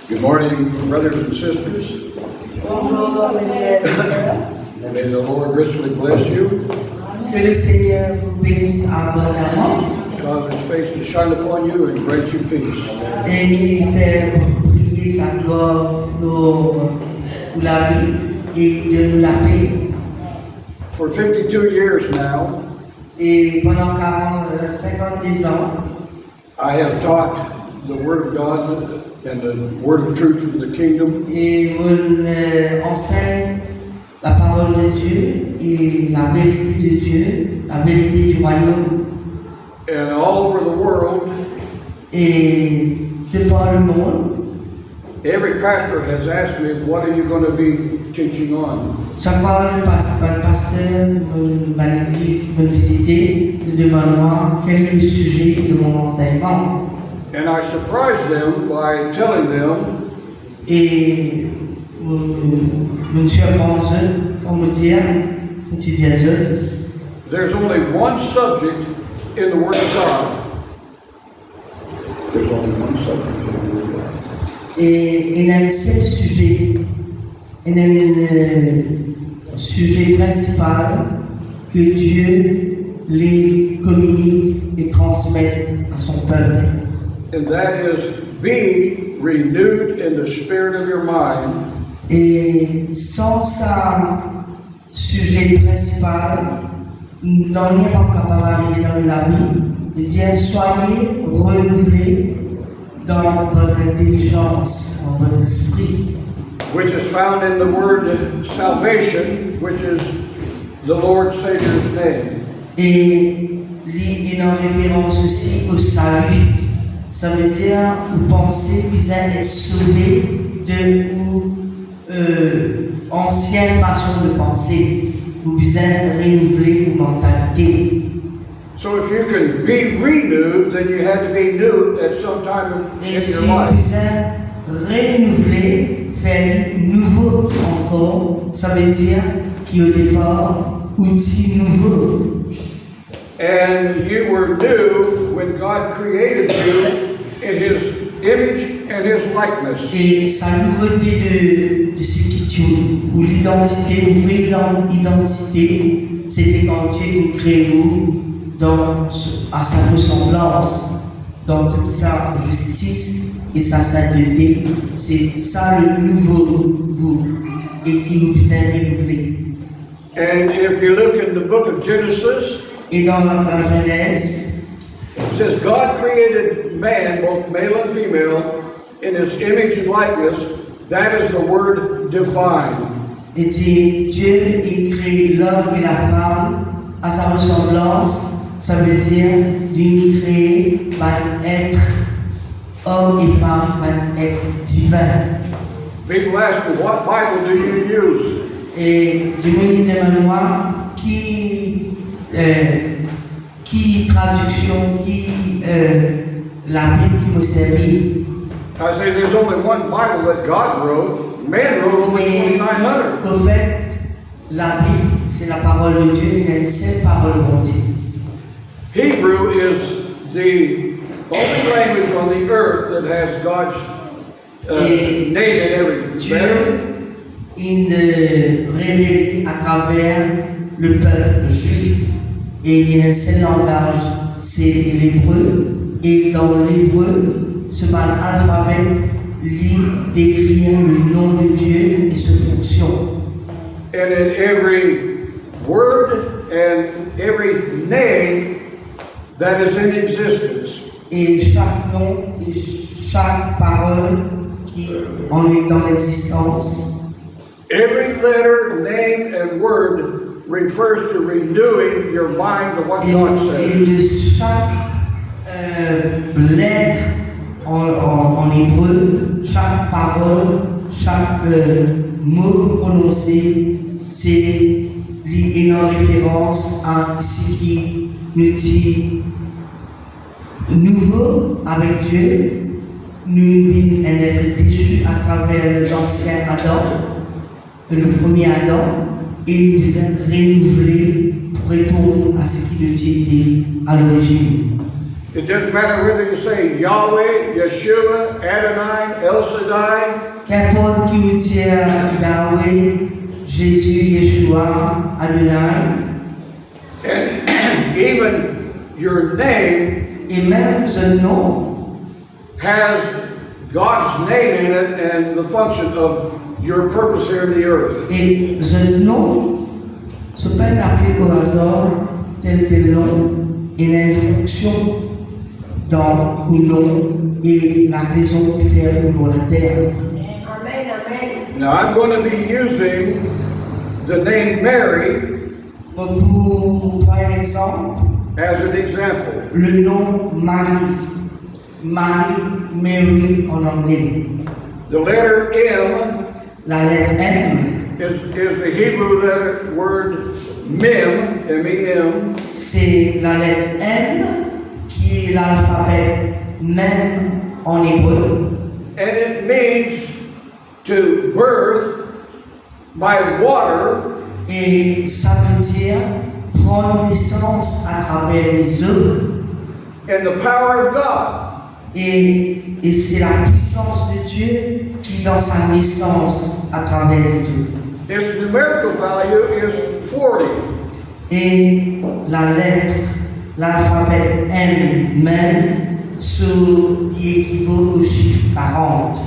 Good morning, brothers and sisters. Bonjour, mes frères et sœurs. May the Lord richly bless you, Que le Seigneur vous bénisse abondamment cause His face to shine upon you and grant you peace. et qu'il fait briller sa gloire pour la vie et de nous la paix. For 52 years now, Et pendant 52 ans, I have taught the Word of God and the Word of truth from the kingdom et on enseigne la parole de Dieu et la vérité de Dieu, la vérité du royaume. and all over the world. Et de par le monde, Every pastor has asked me, what are you going to be teaching on? chaque fois le pasteur va l'église me visiter, me demande quel est le sujet de mon enseignement. And I surprise them by telling them Et me surprendre pour me dire, there's only one subject in the Word of God. There's only one subject in the Word of God. et il y a un seul sujet, il y a un sujet principal que Dieu les communique et transmet à son peuple. And that is, be renewed in the spirit of your mind, Et sans ça, sujet principal, nous n'en est pas capable d'arriver dans la vie. Il dit, soyez renouvelés dans votre intelligence, dans votre esprit, which is found in the word salvation, which is the Lord Savior's name. et il est en référence aussi au salut. Ça veut dire, vous pensez que vous êtes sauvés de ancienne façon de penser. Vous êtes renouvelés vos mentalités. So if you can be renewed, then you had to be new at some time in Et your si life. vous êtes renouvelé, fait nouveau encore, ça veut dire qu'au départ, outil nouveau. And you were new when God created you in His image and His likeness. Et sa nouveauté de ce qui tue, ou l'identité, ou l'identité, c'était quand Dieu nous crée à sa ressemblance, dans toute sa justice et sa sainteté. C'est ça le nouveau vous, et qui vous est renouvelé. And if you look in the book of Genesis, Et dans la Genèse, it says God created man, both male and female, in His image and likeness. That is the word divine. il dit Dieu il crée l'homme et la femme à sa ressemblance. Ça veut dire d'une créée par être homme et femme, par être divin. People ask me, what Bible do you use? Et dis-moi demande-moi qui traduction, la Bible qui me servit. I say there's only one Bible that God wrote. Man wrote only Mais 2,900. au fait, la Bible, c'est la parole de Dieu, il y a une seule parole de Dieu. Hebrew is the only language on the earth that has God's name in every Dieu, letter. il révèle à travers le peuple juif. Et il y a un seul langage, c'est l'hébreu. Et dans l'hébreu, ce mal alphabet lit d'écrire le nom de Dieu et ses fonctions. And in every word and every name that is in existence. Et chaque nom et chaque parole qui en est dans l'existence. Every letter, name, and word refers to renewing your mind to what God Et says. de chaque lettre en hébreu, chaque parole, chaque mot prononcé, c'est une référence à ce qui nous dit nouveau avec Dieu, nous vîmes un être déchu à travers l'ancien Adam, le premier Adam, et nous sommes renouvelés pour répondre à ce qui nous était à l'origine. It doesn't matter whether you say Yahweh, Yeshua, Adonai, El Shaddai. Qu'importe qui vous dit Yahweh, Jésus, Yeshua, Adonai, And even your name et même ce nom has God's name in it and the function of your purpose here in the earth. et ce nom se peut appeler au hasard tel nom, il a une fonction dans le nom et la raison de faire pour la terre. Amen, amen. Now I'm going to be using the name Mary Pour un exemple, as an example. le nom Marie, Mary en anglais, The letter M la lettre M, is the Hebrew letter word Mem, M-E-M, c'est la lettre M qui est l'alphabet même en hébreu. and it means to birth by water Et ça veut dire prendre naissance à travers les eaux. and the power of God. Et c'est la puissance de Dieu qui donne sa naissance à travers les eaux. Its numerical value is 40. Et la lettre, l'alphabet M même, y équivaut au chiffre 40.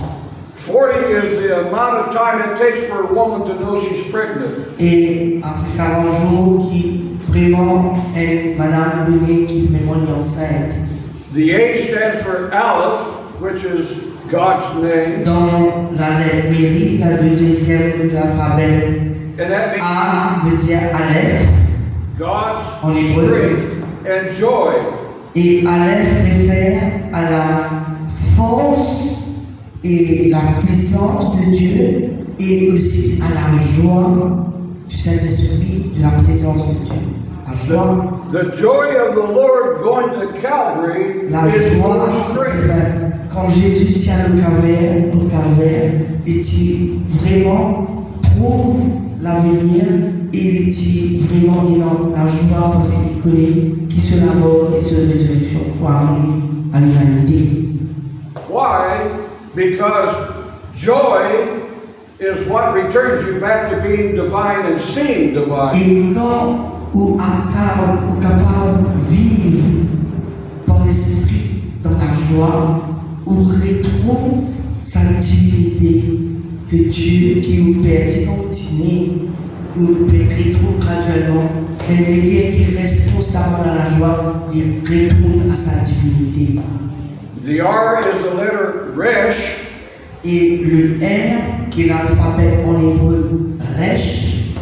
40 is the amount of time it takes for a woman to know she's pregnant. Et après 40 jours, qui vraiment est Madame Benet qui vraiment est enceinte. The A stands for Aleph, which is God's name, Dans la lettre Mérie, la deuxième de l'alphabet and that means A veut dire Aleph, God's En hébreu. strength and joy. et Aleph réfère à la force et la puissance de Dieu, et aussi à la joie du Saint-Esprit, de la présence de Dieu. La joie. The joy of the Lord going to Calvary La is joie, your c'est strength. quand Jésus tient le calvaire, il dit vraiment trouve l'avenir, et il dit vraiment il a la joie parce qu'il connaît qui se la mort et se résurrection pour amener à l'humanité. Why? Because joy is what returns you back to being divine and seeing divine. Et quand ou capable de vivre dans l'esprit, dans la joie, on retrouve sa divinité que Dieu qui nous permet de continuer, nous retrouve graduellement. Et les qui restent constamment dans la joie, ils retournent à sa divinité. The R is the letter Resh, Et le R, qui est l'alphabet en hébreu, Resh,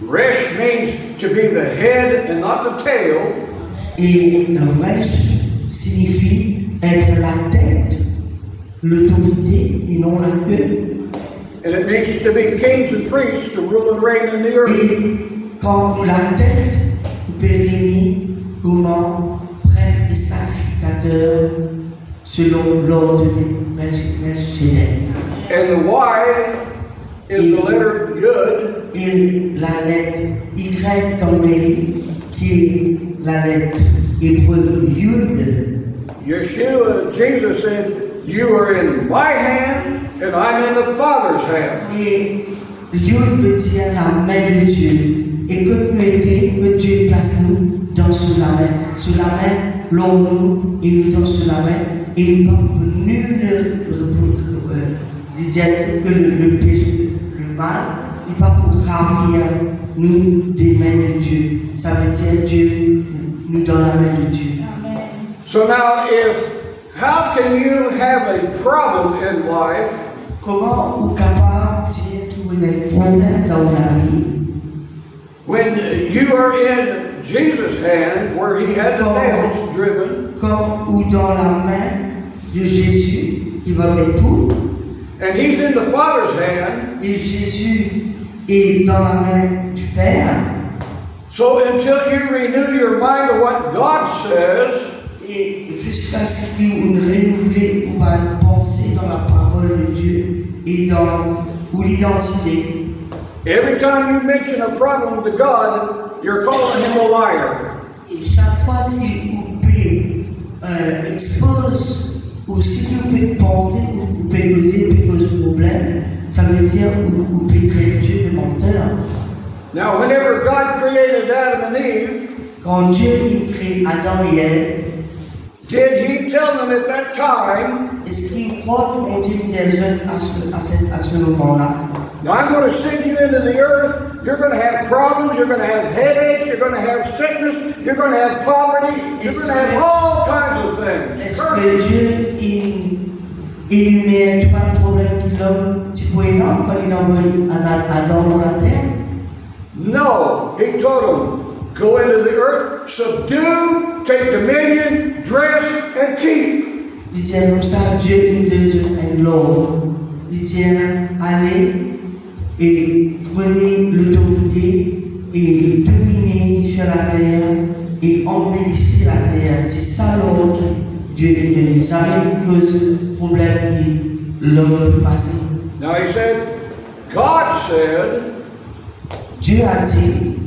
Resh means to be the head and not the tail. et Resh signifie être la tête, l'autorité et non la queue. And it means to be kings and priests to rule and reign in the earth. Et quand la tête, vous pouvez réunir comment prêtre et sacrificateur selon l'ordre de Melchizedek. And the Y is the letter Yud, Et la lettre Y dans Mélie, qui est la lettre hébreu Yud. Yeshua, Jesus said, "You are in my hand, and I'm in the Father's hand." Et Yud veut dire la main de Dieu. Et que Dieu place nous dans sous la main. Sous la main, l'homme nous, et nous dans sous la main. Et nous pas nul dire que le péché, le mal, il pas pour ravir nous des mains de Dieu. Ça veut dire Dieu nous dans la main de Dieu. So now, how can you have a problem in life Comment vous capable de dire que vous avez un problème dans la vie? when you are in Jesus' hand, where He had the nails driven, Comme ou dans la main de Jésus, qui va faire tout, and He's in the Father's hand? et Jésus est dans la main du Père, So until you renew your mind to what God says, et jusqu'à ce que vous renouvelez ou va penser dans la parole de Dieu et dans ou l'identité. every time you mention a problem to God, you're calling Him a liar. Et chaque fois si vous pouvez expose, ou si vous pouvez penser, vous pouvez causer problème, ça veut dire vous pouvez traiter Dieu de menteur. Now, whenever God created Adam and Eve, Quand Dieu il crée Adam et Ève, did He tell them at that time, est-ce qu'il croit que mon Dieu disait à ce moment-là? now I'm going to send you into the earth, you're going to have problems, you're going to have headaches, you're going to have sickness, you're going to have poverty, you're going to have all kinds of things. Est-ce que Dieu il met pas de problème que l'homme tu peux énorme quand il envoie Adam dans la terre? No, He told them, go into the earth, subdue, take dominion, dress, and keep. Il disait comme ça, Dieu il donne l'ordre. Il disait, allez et prenez l'autorité et dominez sur la terre et embellissez la terre. C'est ça l'ordre que Dieu lui donne. Ça cause le problème que l'homme peut passer. Now He said, God said, Dieu a dit,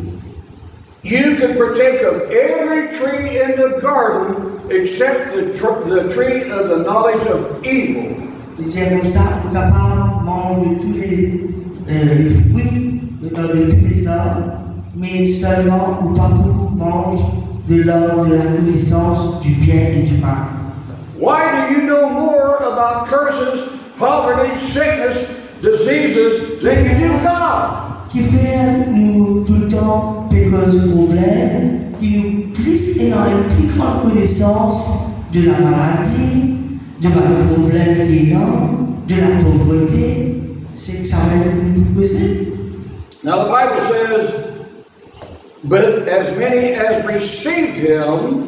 you can partake of every tree in the garden except the tree of the knowledge of evil. il disait comme ça, vous êtes capable de manger de tous les fruits de tous les arbres, mais seulement ou pas beaucoup mangent de l'arbre de la connaissance du bien et du mal. Why do you know more about curses, poverty, sickness, diseases than you do God? Qui fait nous tout le temps pécose de problèmes, qui nous plus et dans une plus grande connaissance de la maladie, de la problème qui est là, de la pauvreté, c'est que ça va nous causer. Now the Bible says, but as many as received Him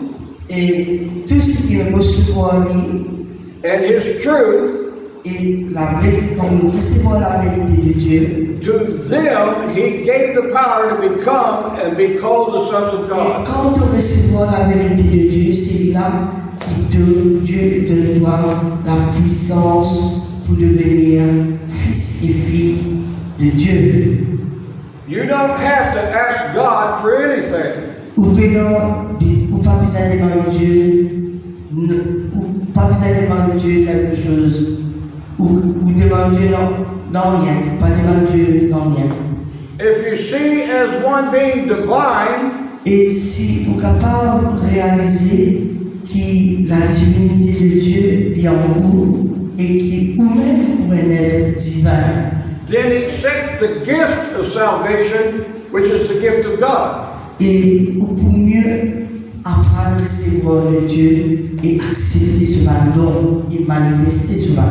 Et tout ce qui est recevoir lui and His truth, et la vérité, quand nous recevons la vérité de Dieu, to them He gave the power to become and be called the sons of et God. quand on reçoit la vérité de Dieu, c'est là que Dieu te doit la puissance pour devenir fils et fille de Dieu. You don't have to ask God for anything. Ou pas besoin de demander Dieu, ou pas besoin de demander Dieu quelque chose, ou demander Dieu non rien, pas demander Dieu non rien. If you see as one being divine, Et si vous êtes capable de réaliser que la divinité de Dieu est en vous et que vous-même pouvez être divin, then accept the gift of salvation, which is the gift of God. et pour mieux apprendre à recevoir de Dieu et accepter ce don et manifester ce don.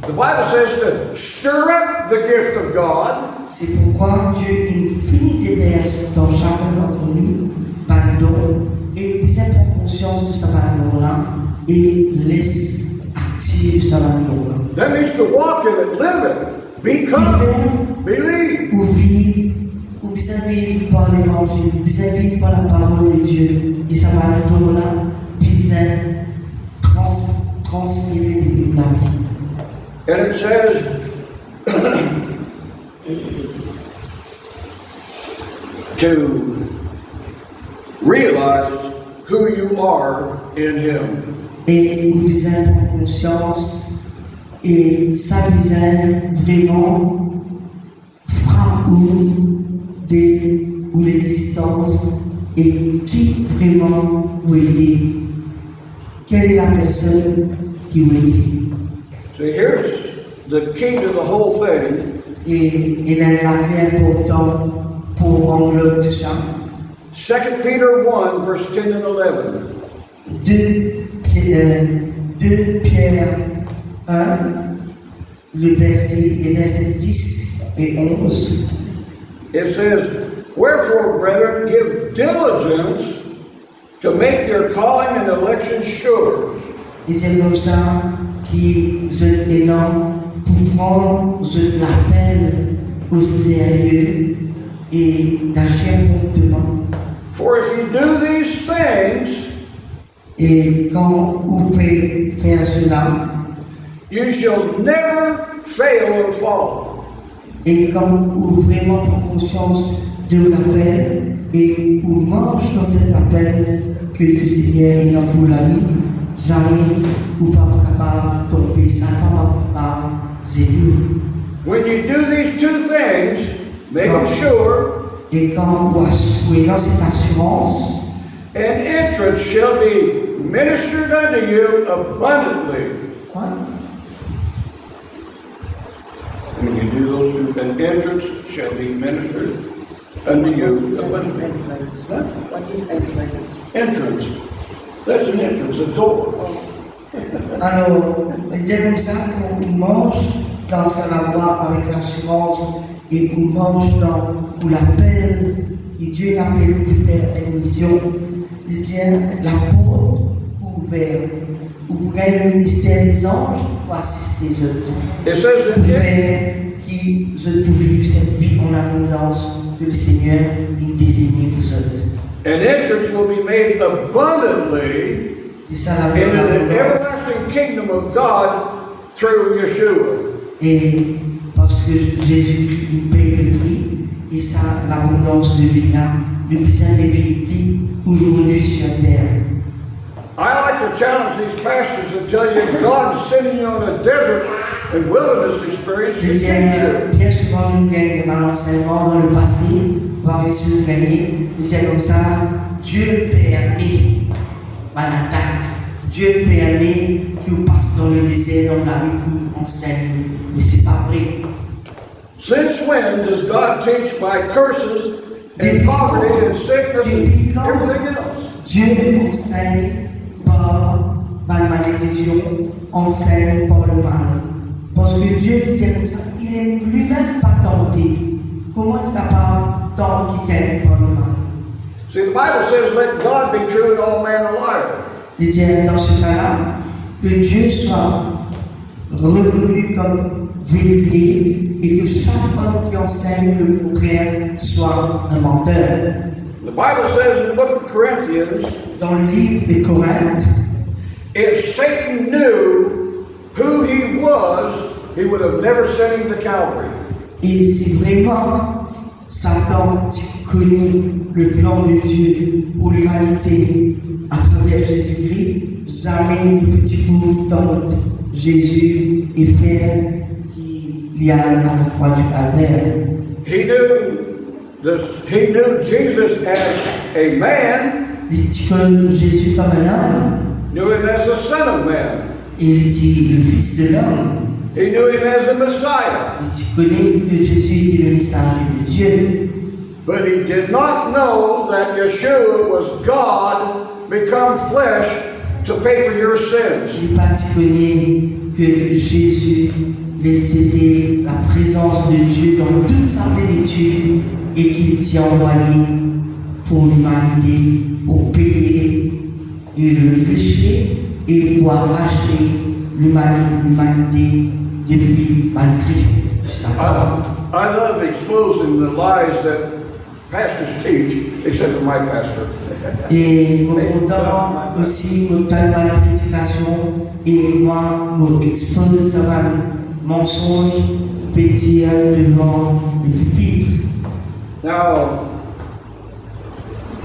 The Bible says to stir up the gift of God, C'est pourquoi Dieu finit des verses dans chacun d'entre nous par don et nous disons prendre conscience de ce don-là et laisse activer ce don-là. that means to walk in it, live it, become, believe. Ou vivre, ou bien vivre par l'évangile, bien vivre par la parole de Dieu. Et ça va nous donner bien transférer la vie. And it says, to realize who you are in Him. Et vous devez prendre conscience et ça vous vraiment frappe ou l'existence et qui vraiment vous êtes. Quelle est la personne qui vous êtes? So here's the key to the whole thing. Et la clé importante pour englober tout ça. 2 Peter 1, verse 10 and 11. 2 Pierre 1, les versets 10 et 11. It says, wherefore, brethren, give diligence to make your calling and election sure. Et c'est comme ça qu'ils sont énormes pour prendre l'appel au sérieux et d'agir promptement. For if you do these things, Et quand vous pouvez faire cela, you shall never fail or fall. et quand vous vraiment prenez conscience de l'appel et vous marchez dans cet appel que le Seigneur est dans pour la vie, jamais ou pas capable de tomber, ça ne pas zélou. When you do these two things, making sure Et quand vous assurez dans cette assurance, an entrance shall be ministered unto you abundantly. what? When you do those two, an entrance shall be ministered unto you abundantly. Entrance. What is entrance? Entrance. That's an entrance, a door. Alors, c'est comme ça qu'on mange dans sa voie avec l'assurance et qu'on mange dans pour l'appel que Dieu appelle pour faire une mission. Il dit la porte ouverte, ouvrir le ministère des anges pour assister les autres. It says Pour that faire qui je peux vivre cette vie en abondance que le Seigneur est désigné pour eux. an entrance will be made abundantly C'est ça la into the bonne abondance. everlasting kingdom of God through Yeshua. Et parce que Jésus-Christ il paye le prix, et ça, l'abondance de vie là, le besoin de vie aujourd'hui sur terre. I like to challenge these pastors and tell you God's sending you on a desert and wilderness experience to Je teach you. bien souvent, nous gagnons dans l'enseignement dans le passé, voir les choses gagner, c'est comme ça, Dieu permet ma attaque. Dieu permet que vous passe dans le désert, dans la rue, pour enseigner. Mais c'est pas vrai. Since when does God teach by curses and poverty and sickness and everything else? Dieu enseigne par la malédiction, enseigne par le mal. Parce que Dieu dit comme ça, il est lui-même pas tenté. Comment il est capable de tenter quelqu'un par le mal? See, the Bible says, let God be true and all men a liar. Il dit dans ce cas-là, que Dieu soit reconnu comme vérité et que chaque homme qui enseigne le contraire soit un menteur. The Bible says in the book of Corinthians, Dans le livre de Corinthe, if Satan knew who he was, he would have never sent him to Calvary. et si vraiment Satan connaît le plan de Dieu pour l'humanité à travers Jésus-Christ, jamais le petit bout tente Jésus et faire qu'il y a à la croix du Calvaire. He knew Jesus as a man, Il dit que Jésus comme un homme, knew him as the Son of Man. et il dit le Fils de l'homme. He knew him as the Messiah. Il connaît que Jésus était le messager de Dieu. But he did not know that Yeshua was God become flesh to pay for your sins. Il pas connaît que Jésus c'était la présence de Dieu dans toute sa plénitude et qu'il s'y envoyé pour l'humanité, pour payer le péché et pour arracher l'humanité depuis malgré Satan. I love exposing the lies that pastors teach, except for my pastor. Et mon content aussi, mon temps dans la prédication, et moi, me expose à mensonge, pétir devant le pupitre. Now,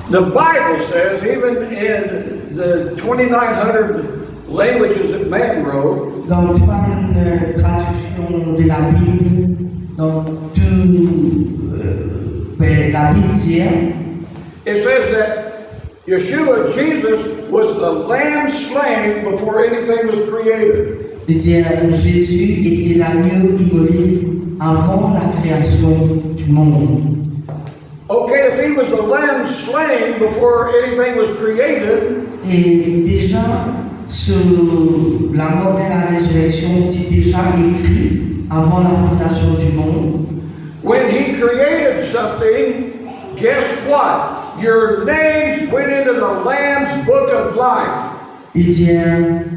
the Bible says, even in the 2,900 languages that man wrote, Dans toute une traduction de la Bible, dans tout la Bible dit, it says that Yeshua, Jesus, was the lamb slain before anything was created. Jésus était l'agneau immolé avant la création du monde. Okay, if he was the lamb slain before anything was created, Et déjà, la mort et la résurrection étaient déjà écrits avant la fondation du monde. when he created something, guess what? Your names went into the Lamb's book of life. Il dit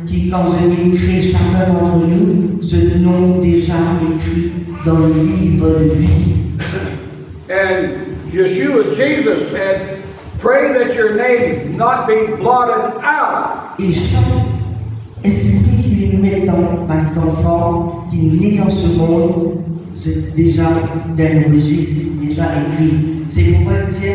qui, quand je vais créer chacun d'entre nous, ce nom déjà écrit dans le livre de vie. And Yeshua, Jesus said, pray that your name not be blotted out. Et chaque esprit qu'il met dans les enfants, qui naît dans ce monde, c'est déjà dans le registre, déjà écrit. C'est pourquoi il dit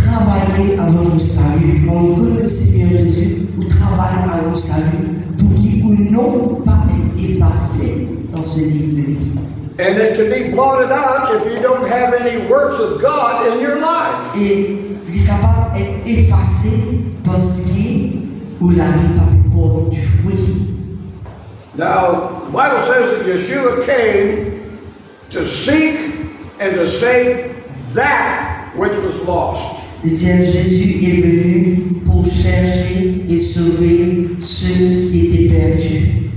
travaillez à votre salut. Quand vous connaissez le Seigneur Jésus, vous travaillez à votre salut pour qu'il ou non pas être effacé dans ce livre de vie. And it can be blotted out if you don't have any works of God in your life. Et il est capable d'être effacé parce qu'il ou la vie pas porte du fruit. Now, the Bible says that Yeshua came to seek and to save that which was lost. Jésus est venu pour chercher et sauver ceux qui étaient perdus.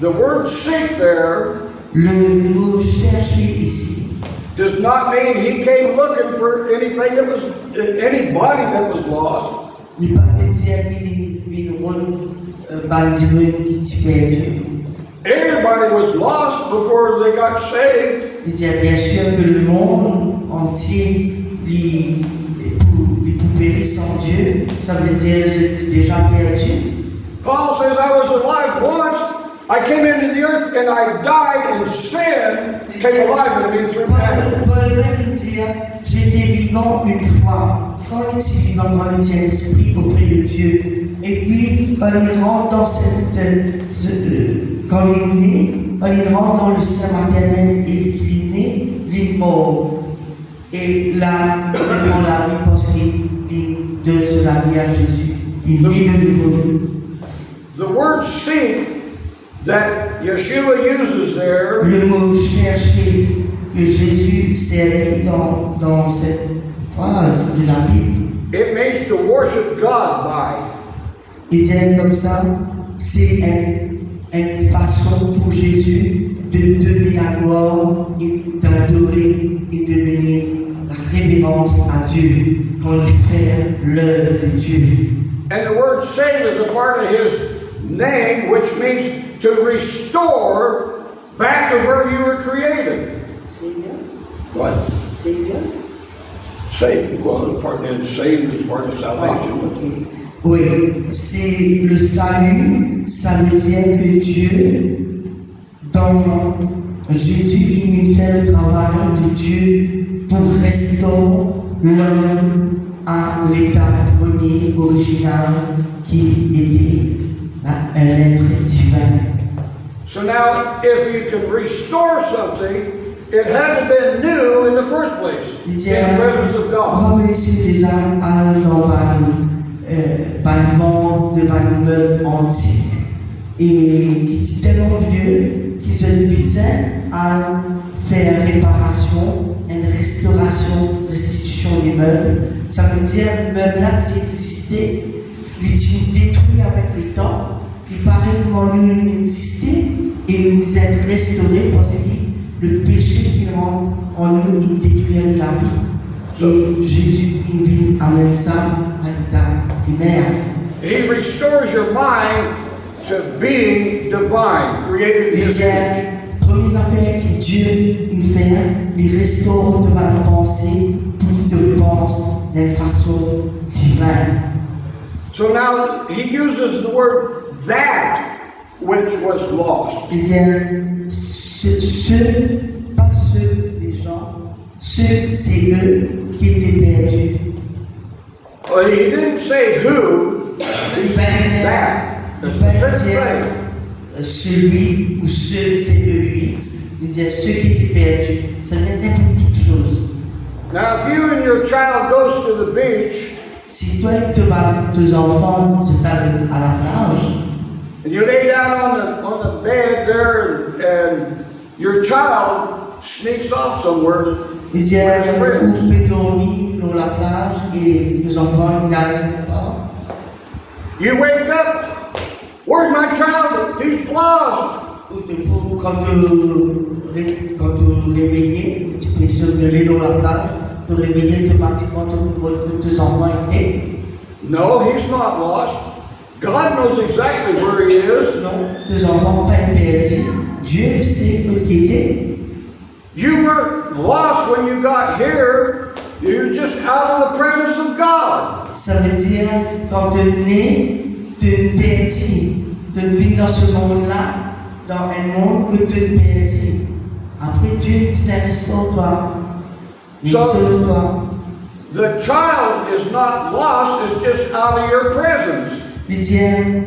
The word seek there Le mot chercher ici does not mean he came looking for anything that was, anybody that was lost. n'est pas dire qu'il qui est perdu. Everybody was lost before they got saved. Il dit bien sûr que le monde entier pour périr sans Dieu, ça veut dire j'étais déjà perdu. Paul says, I was alive once, I came into the earth and I died, and sin came alive in me through Adam. Paul veut dire j'étais vivant une fois, quand il était vivant dans le Saint-Esprit auprès de Dieu. Et puis, quand il rentre dans quand il est né, quand il rentre dans le sein maternel et qu'il est né, il est mort. Et là, il prend la vie parce qu'il donne la vie à Jésus. Il est de nouveau. The word seek that Yeshua uses there Le mot chercher que Jésus servit dans cette phrase de la Bible, it means to worship God by. il dit comme ça, c'est une façon pour Jésus de donner la gloire et d'adorer et de donner la révérence à Dieu quand il fait l'œuvre de Dieu. And the word save is a part of his name, which means to restore back to where you were created. Savior? What? Savior? Save. Well, part of save is part of salvation. Ok. Oui, c'est le salut, ça veut dire que Dieu, dans Jésus, il fait le travail de Dieu pour restaurer l'homme à l'état premier, original, qui était un être divin. So now, if you can restore something, it had to be new in the first place, in the presence of God. On va laisser déjà à devant un meuble antique et qui est tellement vieux qu'ils se disaient à faire réparation, une restauration, restitution des meubles. Ça veut dire que le meuble là existait, il est détruit avec le temps, il paraît que nous existait et nous être restaurés parce que le péché qui rentre en nous, il détruit la vie. Et Jésus, il amène ça à l'état primaire. He restores your mind to being divine, created in His image. Première affaire que Dieu il fait, il restaure de ma pensée pour qu'il te pense d'une façon divine. So now he uses the word that which was lost. Il dit, pas ceux des gens, ceux c'est eux qui étaient perdus. Well, he didn't say who, he said that. The specific thing. Celui ou ceux, c'est EUX. Il dit ceux qui étaient perdus. Ça vient d'être toute chose. Now, if you and your child goes to the beach, Si toi et tes enfants se allent à la plage, and you lay down on the bed there, and your child sneaks off somewhere, il dit vous faites dormir sur la plage et les enfants n'arrivent pas. you wake up, where's my child? He's lost. Ou quand tu réveillais, tu peux se lever dans la plage, te réveiller automatiquement que tes enfants étaient. No, he's not lost. God knows exactly where he is. Non, tes enfants n'ont pas perdu. Dieu sait où ils étaient. You were lost when you got here. You're just out of the presence of God. Ça veut dire, quand tu es né, tu es perdu. Tu vis dans ce monde-là, dans un monde que tu es perdu. Après, Dieu s'est restauré toi. Il sauve toi. the child is not lost, it's just out of your presence. Il dit,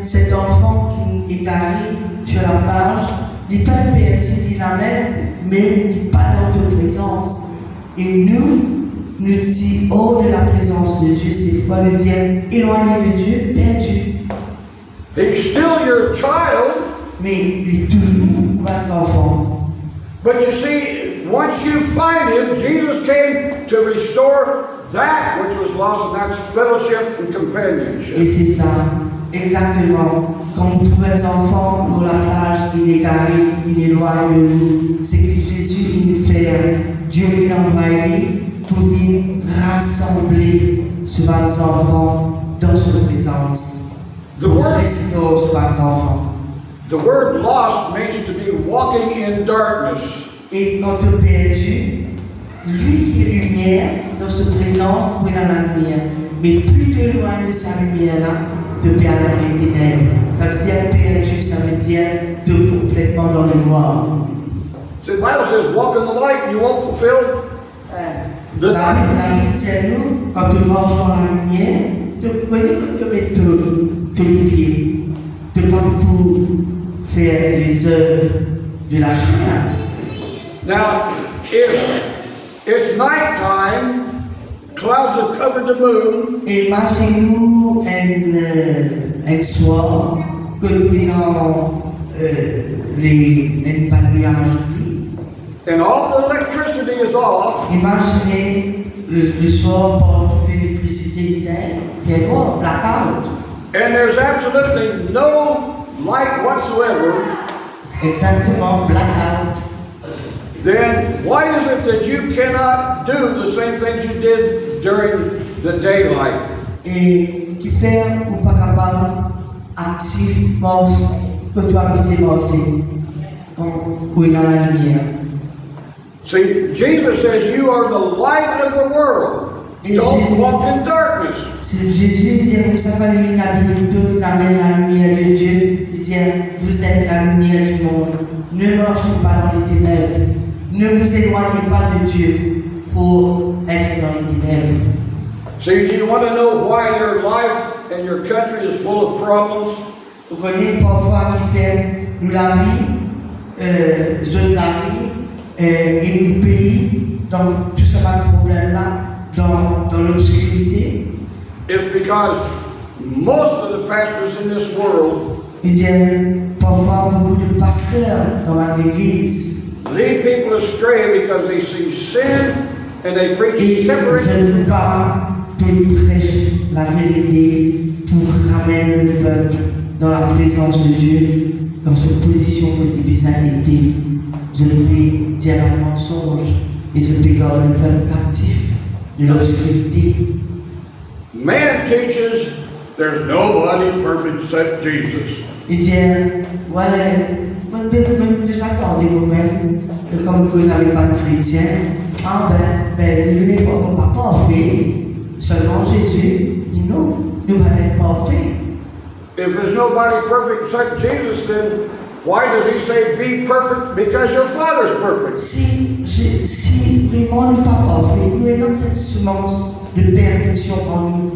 cet enfant qui est allé sur la plage, il n'est pas perdu, il l'amène, mais il n'est pas dans ta présence. Et nous sommes hors de la présence de Dieu. C'est quoi le dire? Éloigné de Dieu, perdu. He's still your child, Mais il est toujours votre enfant. but you see, once you find him, Jesus came to restore that which was lost, and that's fellowship and Et companionship. c'est ça, exactement. Quand vous trouvez les enfants pour la plage, il est carré, il est loin de nous. C'est que Jésus il nous fait, Dieu il envoyé pour venir rassembler ce vos enfants dans sa présence. The Pour word- restaurer ce vos enfants. The word lost means to be walking in darkness. Et quand tu es perdu, lui qui est lumière, dans sa présence, oui dans la lumière. Mais plus tu es loin de sa lumière là, tu perds dans les ténèbres. Ça veut dire perdu, ça veut dire tu es complètement dans le noir. See, the Bible says, walk in the light and you won't fulfill the La Bible dit nous, quand tu marches dans la lumière, tu connais que tu mets tes pieds. Tu pas pour faire les œuvres de la chair. Now, if it's nighttime, clouds have covered the moon, Et imaginez-nous un soir que dans les nuages. and all the electricity is off, Imaginez le soir pour toute l'électricité qui est mort, blackout. and there's absolutely no light whatsoever, Exactement, blackout. then why is it that you cannot do the same things you did during the daylight? Et qui fait ou pas capable activement que tu as mis aussi quand est dans la lumière. See, Jesus says you are the light of the world. Don't walk in darkness. C'est Jésus qui dit, vous savez, il habite tout dans la lumière de Dieu. Il dit, vous êtes la lumière du monde. Ne marchez pas dans les ténèbres. Ne vous éloignez pas de Dieu pour être dans les ténèbres. See, do you want to know why your life and your country is full of problems? Vous connaissez parfois qui fait nous la vie, zone la vie, et le pays, dans tout ce problème-là, dans l'obscurité. It's because most of the pastors in this world Il dit, parfois beaucoup de pasteurs dans l'église, lead people astray because they see sin and they et preach je separation. ne veux pas qu'ils prêchent la vérité pour ramener le peuple dans la présence de Dieu, dans cette position que les bizarrités. Je peux dire un mensonge et je peux garder le peuple captif de l'obscurité. Man teaches there's nobody perfect except Jesus. Il dit, voilà, déjà quand des moments, comme vous n'avez pas de chrétien, il n'est pas parfait, seulement Jésus, dit non, nous allons être parfaits. If there's nobody perfect except Jesus, then why does he say be perfect? Because your Father's perfect. Si vraiment nous ne sommes pas parfaits, nous avons cette semence de perfection en nous.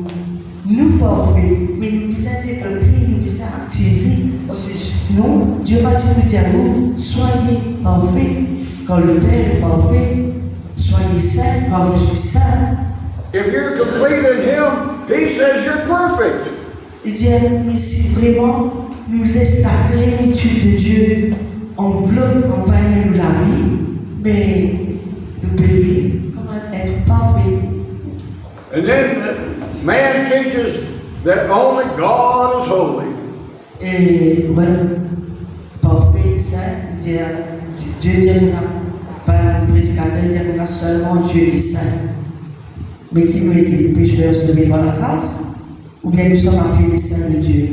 Nous parfaits, mais nous devons développer, nous devons activer, parce que sinon, Dieu va dire à nous, soyez parfaits, quand le Père est parfait, soyez saints, quand je suis saint. If you're complete in him, he says you're perfect. Il dit, mais si vraiment nous laissons la plénitude de Dieu envahir nous la vie, mais nous pouvons comment être parfaits. And then man teaches that only God is holy. Et ouais, parfait, saint, Dieu dit pas un prédicateur, il dit seulement Dieu est saint. Mais qui nous est les pécheurs sauvés par la grâce, ou bien nous sommes appelés les saints de Dieu.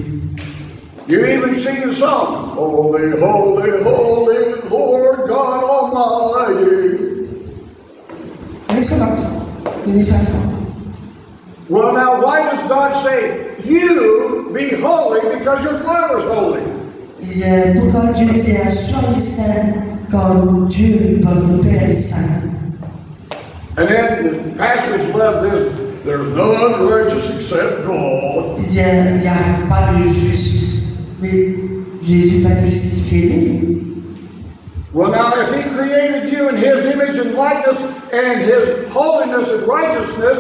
You even sing the song, Holy, holy, holy, Lord God Almighty. Connaissez ça. Well, now, why does God say, you be holy because your Father's holy? Il dit, pourquoi Dieu dit, soyez saints, quand Dieu, votre Père est saint. And then the pastors love this. there's none righteous except God. Il dit, il n'y a pas de juste. Mais Jésus va justifier lui. Well, now, if he created you in his image and likeness and his holiness and righteousness,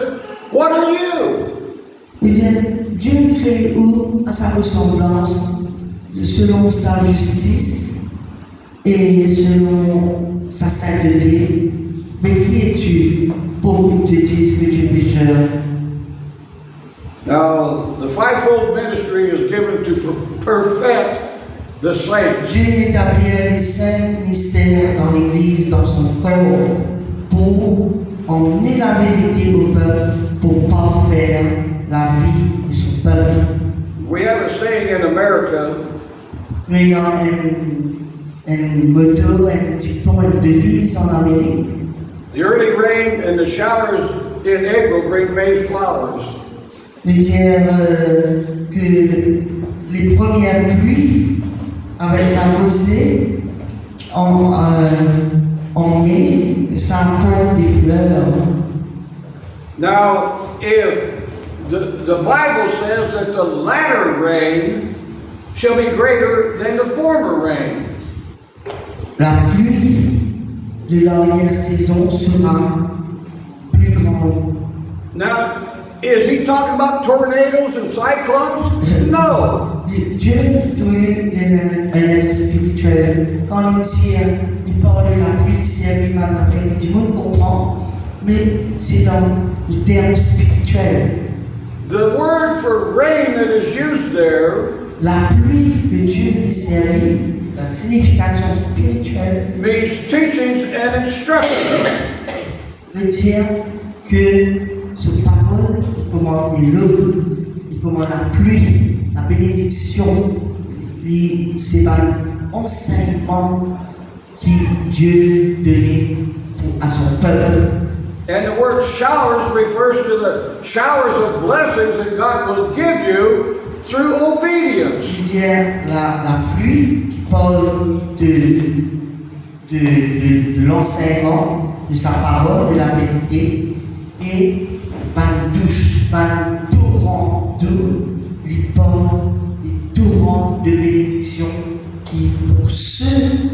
what are you? Il dit, Dieu nous crée où à sa ressemblance, selon sa justice et selon sa sainteté. Mais qui es-tu pour qu'il te dise que tu es pécheur? Now, the fivefold ministry is given to perfect the saints. Dieu établit les saints mystères dans l'Église, dans son corps, pour emmener la vérité au peuple, pour parfaire la vie de son peuple. We have a saying in America, Nous avons un motto, un dicton, une devise en Amérique. the early rain and the showers in April bring May flowers. De dire que les premières pluies avec la rosée en mai, ça apporte des fleurs. Now, if the Bible says that the latter rain shall be greater than the former rain. La pluie de l'arrière saison sera plus grande. Now, is he talking about tornadoes and cyclones? No. Dieu donne un être spirituel. Quand il parle de la pluie, c'est tout le monde comprend, mais c'est dans le terme spirituel. The word for rain that is used there La pluie que Dieu lui servit, la signification spirituelle, means teachings and instructions. veut dire que ce parole, il commande l'eau, il commande la pluie, la bénédiction, c'est un enseignement qui Dieu donnait à son peuple. And the word showers refers to the showers of blessings that God will give you through obedience. Je veux dire, la pluie qui parle de l'enseignement, de sa parole, de la vérité, et par douche, par torrent d'eau, il parle des torrents de bénédiction qui, pour ceux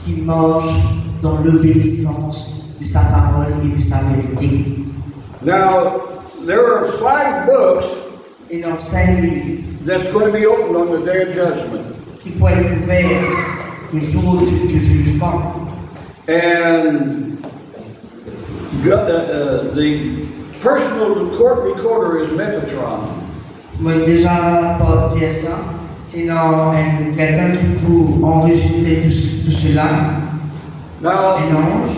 qui marchent dans l'obéissance de sa parole et de sa vérité. Now, there are 5 books Et dans 5 livres that's going to be opened on the day of judgment. qui pourraient être ouverts le jour du jugement. And the personal court recorder is Metatron. Moi, déjà, pas dire ça. Sinon, quelqu'un qui peut enregistrer tout cela, Now, un ange.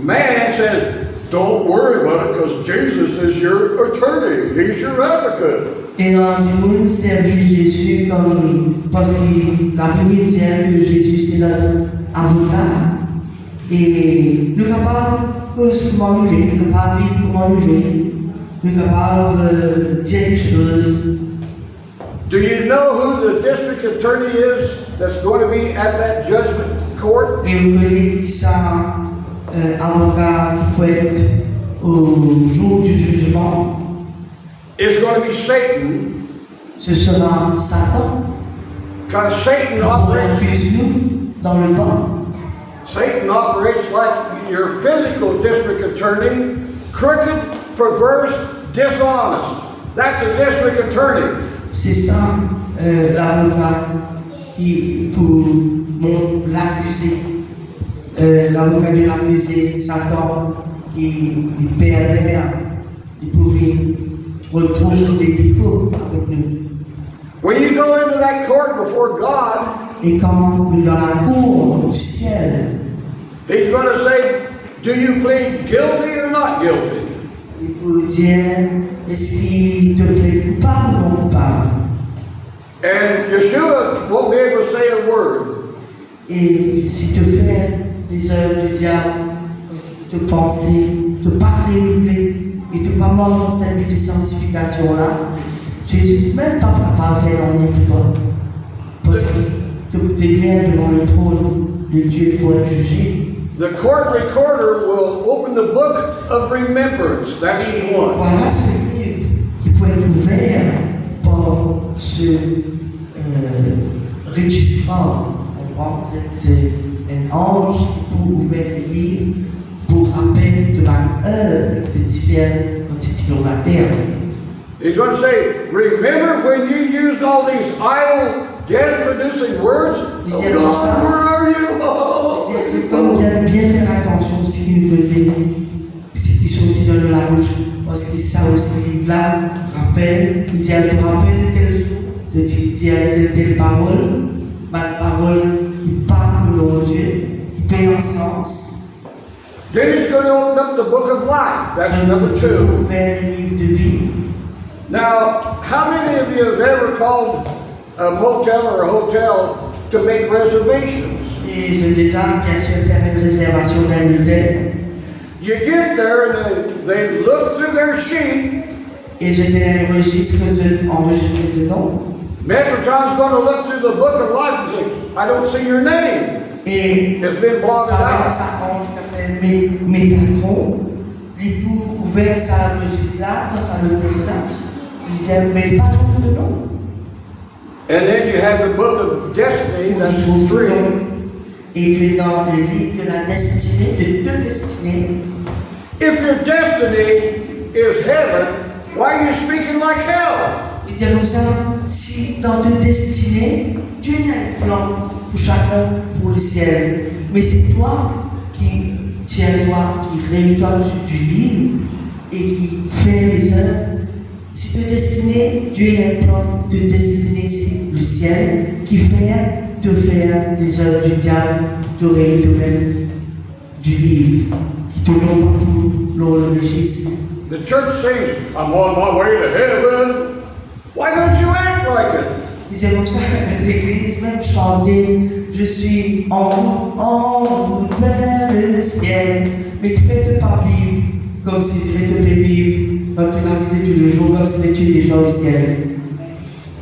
man says, don't worry about it because Jesus is your attorney. He's your advocate. Et on dit, servir Jésus comme, parce que la Bible dit que Jésus c'est notre avocat. Et nous sommes capables de se formuler, nous sommes capables de vivre comment nous vivons, nous sommes capables de dire des choses. Do you know who the district attorney is that's going to be at that judgment court? Et vous connaissez qui ça, avocat qui peut être au jour du jugement, It's going to be Satan, ce sera Satan. because Satan On operates. refuse nous dans le banc. Satan operates like your physical district attorney, crooked, perverse, dishonest. That's the district attorney. C'est ça l'avocat qui pour l'accuser, l'avocat de l'accusé, Satan, qui est pervers, il pouvait retrouver des défauts avec nous. When you go into that court before God, Et quand nous dans la cour du ciel, He's going to say, do you plead guilty or not guilty? il peut dire, est-ce qu'il te plaît coupable ou non coupable? And Yeshua won't be able to say a word. Et si te fait les œuvres du diable, te penser, te pas renouveler et te pas marcher dans cette vie de sanctification-là, Jésus même pas capable de faire rien pour toi. Parce que tu viens devant le trône de Dieu pour être jugé. The court recorder will open the book of remembrance. That's Et one. voilà ce livre qui peut être ouvert par ce registrant. On pense que c'est un ange pour ouvrir le livre pour rappel de la œuvre de Dieu quand tu es sur la terre. He's going to say, remember when you used all these idle, death-producing words? He Oh, said, God, where are you? Oh, C'est comme vous allez bien faire attention à ce qu'il nous faisait, ce qui sont aussi dans la bouche, parce que ça aussi, là, rappelle, il dit, tu rappelles tel jour, de dire telle parole, ma parole qui parle au nom de Dieu, qui paye un sens. Then he's going to open up the book of life. That's number two. Ouvert le livre de vie. Now, how many of you have ever called a motel or a hotel to make reservations? Et je désire bien sûr faire une réservation d'un hôtel. You get there and they look through their sheet. Et je tenais le registre enregistré dedans. Metrotom's going to look through the book of life and say, I don't see your name. Et It's been blotted ça out. compte mes patrons. Il peut ouvrir sa registre là, dans sa hôtel là. Il dit, mais les patrons de nom. And then you have the book of destiny, that's Il trouve three. nom. Et puis dans le livre de la destinée, de deux destinées. If your destiny is heaven, why are you speaking like hell? Il dit comme ça, si dans deux destinées, Dieu a un plan pour chacun pour le ciel. Mais c'est toi qui tiens-toi, qui réunis-toi du livre et qui fais les œuvres. Si deux destinées, Dieu a un plan de destiner le ciel qui fait de faire les œuvres du diable, d'oreille du livre, qui te l'ont partout dans le registre. The church sings, I'm on my way to heaven. Why don't you act like it? C'est comme ça que l'église même chantait, je suis en route vers le ciel. Mais tu fais pas vivre comme si tu devais vivre dans la vie de tous les jours, comme si tu étais déjà au ciel.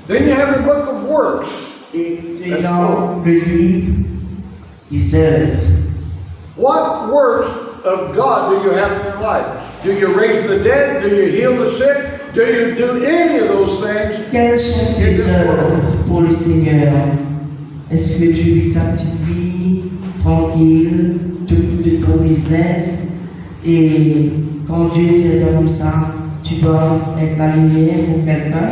Then you have the book of works. Et tu es dans le livre des œuvres. What works of God do you have in your life? Do you raise the dead? Do you heal the sick? Do you do any of those things? Quelles sont tes œuvres pour le Seigneur? Est-ce que tu vis ta petite vie tranquille, de ton business, et quand Dieu t'aide comme ça, tu dois être la lumière pour quelqu'un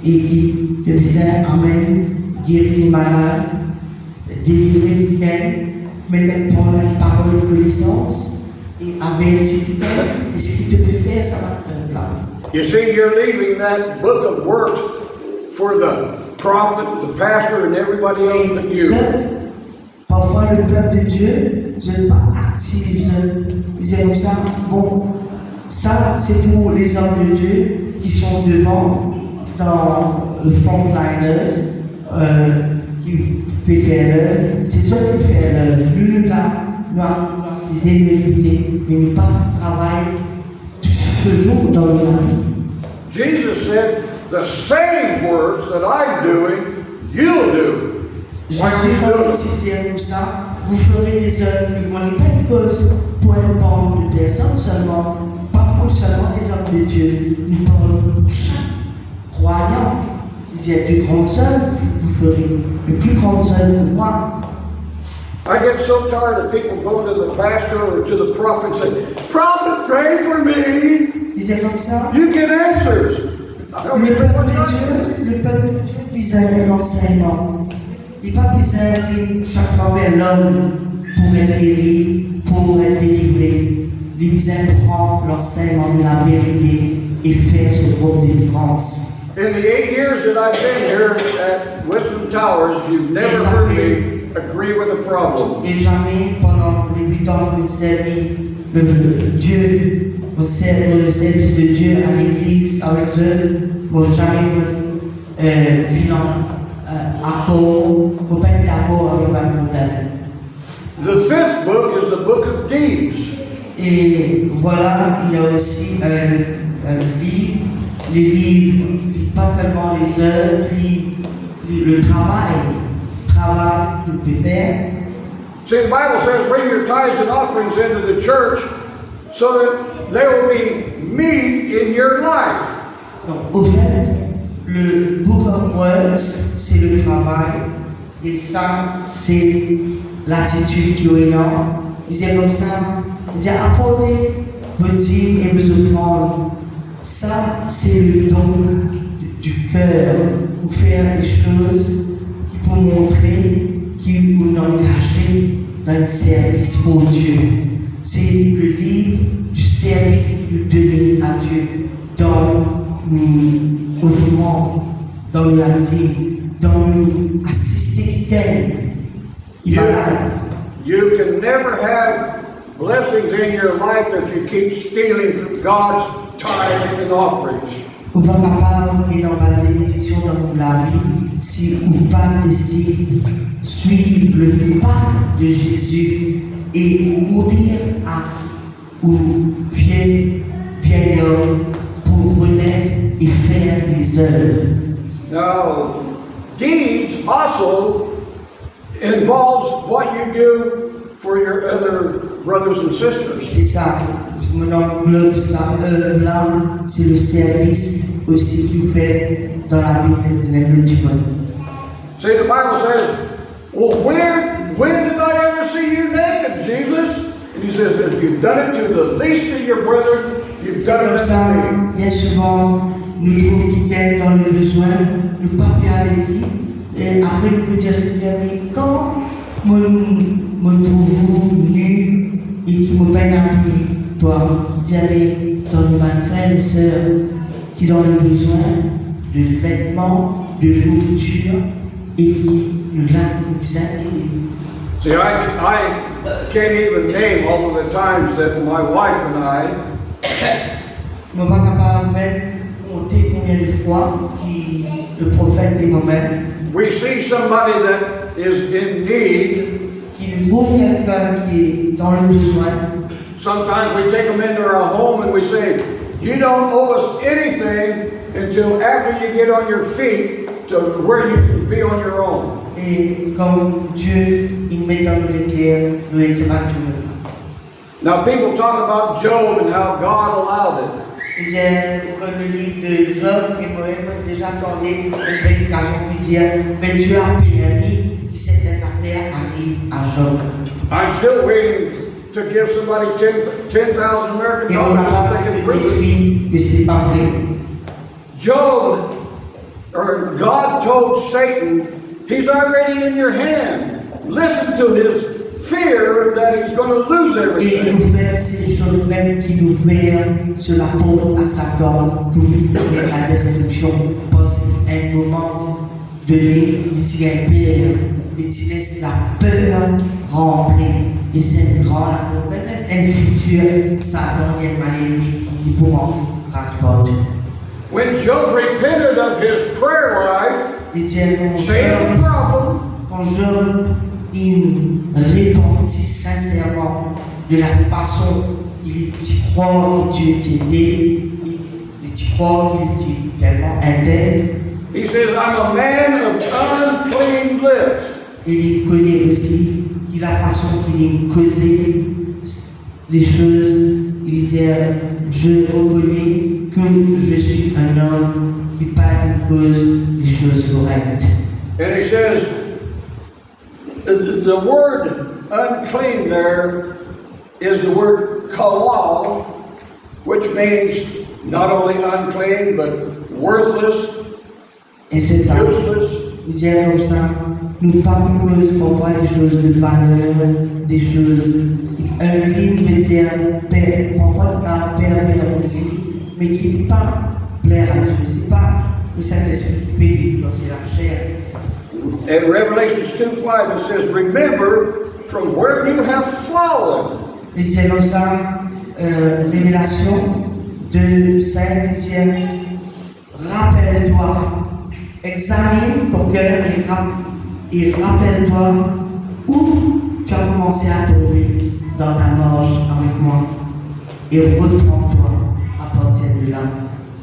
et qui te disait Amen, guérir les malades, délivrer lesquels, mais prendre la parole de connaissance et avertir quelqu'un, et ce qui te peut faire, ça va te faire. You see, you're leaving that book of works for the prophet, the pastor, and everybody else but you. Parfois, le peuple de Dieu, je ne pas actif, je disais comme ça, bon, ça c'est pour les hommes de Dieu qui sont devant, dans le frontliners, qui peuvent faire l'œuvre, c'est ceux qui font l'œuvre. Lui, là, nous avons ces éléments, mais nous pas travailler chaque jour dans la vie. Jesus said, the same works that I'm doing, you'll do. Jésus Why are you a doing it? utilisé comme ça, vous ferez des œuvres, vous ne voulez pas une cause pour un nombre de personnes seulement, pas pour seulement les hommes de Dieu, nous parlons pour chaque croyant. Il y a de grandes œuvres, vous ferez de plus grandes œuvres que moi. I get so tired of people going to the pastor or to the prophet and saying, Prophet, pray for me. Il disait comme ça, You get answers. I don't le care peuple what de God Dieu, le peuple de Dieu besoin l'enseignement. Il n'a pas besoin d'aller chaque fois vers l'homme pour être guéri, pour être délivré. Il a besoin de prendre l'enseignement de la vérité et faire son propre délivrance. In the 8 years that I've been here at Wisdom Towers, you've never heard me agree with a problem. Et jamais, pendant les 8 ans que j'ai servi Dieu, le service de Dieu à l'église, avec eux, moi jamais vu accord, faut pas être d'accord avec un problème. The fifth book is the book of deeds. Et voilà, il y a aussi un livre, le livre, pas tellement les œuvres, le travail que tu peux faire. See, the Bible says, bring your tithes and offerings into the church so that there will be meat in your life. Donc, au fait, le book of works, c'est le travail, et ça, c'est l'attitude qui est énorme. Il disait comme ça, il disait apportez vos dîmes et vos offrandes. Ça, c'est le don du cœur pour faire des choses qui pour montrer qui vous engagez dans le service pour Dieu. C'est le livre du service que vous donnez à Dieu dans nous offrons, dans nous dîmes, dans nous assister qui malade. You can never have blessings in your life if you keep stealing from God's tithes and offerings. On va capable et dans la bénédiction dans la vie si on pas décide suivre le pas de Jésus et mourir à ou vieil homme pour renaître et faire les œuvres. Now, deeds also involves what you do for your other brothers and sisters. C'est ça, mon englobe ça, là, c'est le service aussi que vous faites dans la vie de l'autre monde. See, the Bible says, well, when did I ever see you naked, Jesus? And he says, if you've done it to the least of your brethren, you've done it Comme to ça, me. bien souvent, nous trouvons quelqu'un dans le besoin, nous pas parler de lui, et après nous pouvons dire, Seigneur, mais quand me trouve nu et qui me peine à pied, toi, dis allez dans nos frères et sœurs qui ont le besoin de vêtements, de nourriture et qui nous nous aider. See, I can't even name all of the times that my wife and I Je ne suis pas capable même compter combien de fois le prophète et moi-même we see somebody that is in need. qui nous trouve quelqu'un qui est dans le besoin. Sometimes we take them into our home and we say, you don't owe us anything until after you get on your feet to where you can be on your own. Et comme Dieu, il met dans le cœur, nous exagérons. Now people talk about Job and how God allowed it. J'ai comme le livre de Job et moi-même déjà parlé de prédication qui dit, mais Dieu a permis que certaines affaires arrivent à Job. I'm still waiting to give somebody $10,000 American Et on n'a dollars pas if they can de prove it. défi que c'est pas vrai. Job, or God told Satan, he's already in your hand. Listen to his fear that he's going to lose Et everything. nous faire ces choses même qui nous verrent sur la porte à Satan pour faire la destruction. Parce qu'à un moment donné, il dit un père, il dit laisse la peur rentrer. Et cette grande amour, même une fissure, Satan est mal aimé, il pourra transporter. When Job repented of his prayer life, Il dit saying the problem, quand Job, il répondit sincèrement de la façon qu'il croit que Dieu t'aidait, il croit qu'il est tellement intègre, he says, I'm a man of unclean lips. et il connaît aussi qu'il a la façon qu'il causé des choses, il disait, je reconnais que je suis un homme qui parle cause des choses correctes. And he says, the word unclean there is the word kalal, which means not only unclean, but worthless, Et c'est ça. useless. Il disait comme ça, nous parlons cause pour voir des choses de valeur, des choses. Un livre veut dire parfois un pervers aussi, mais qui n'est pas plaire à Dieu. C'est pas le Saint-Esprit qui peut vivre, c'est la chair. In Revelation 2:5 it says, remember from where you have fallen. Il disait comme ça, révélation de Saint-Étienne, rappelle-toi, examine ton cœur et rappelle-toi où tu as commencé à tomber dans la marche avec moi et reprends-toi à partir de là.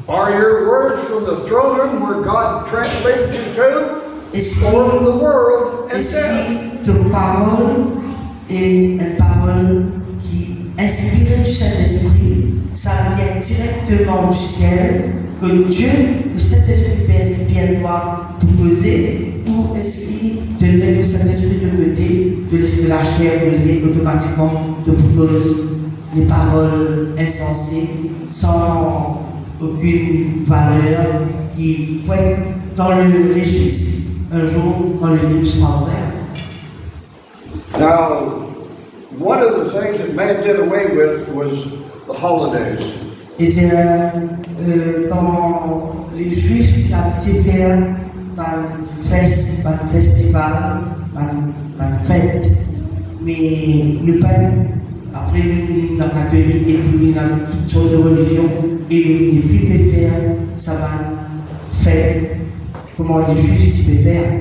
Are your words from the throne room where God translated you to, Est-ce or from the world and que death? tes paroles et une parole qui inspirée du Saint-Esprit, ça vient directement du ciel, que Dieu, le Saint-Esprit vient doit proposer, ou est-ce qu'il te met le Saint-Esprit de côté, de laisser la chair poser automatiquement, te propose les paroles insensées, sans aucune valeur, qui vont être dans le registre un jour quand le livre sera ouvert. Now, one of the things that man did away with was the holidays. Et c'est quand les Juifs ils avaient fait un festival, une fête, mais nous pas après nous dans la catholique et nous dans toutes sortes de religions et nous ne plus faire ça va faire comment les Juifs ils peuvent faire.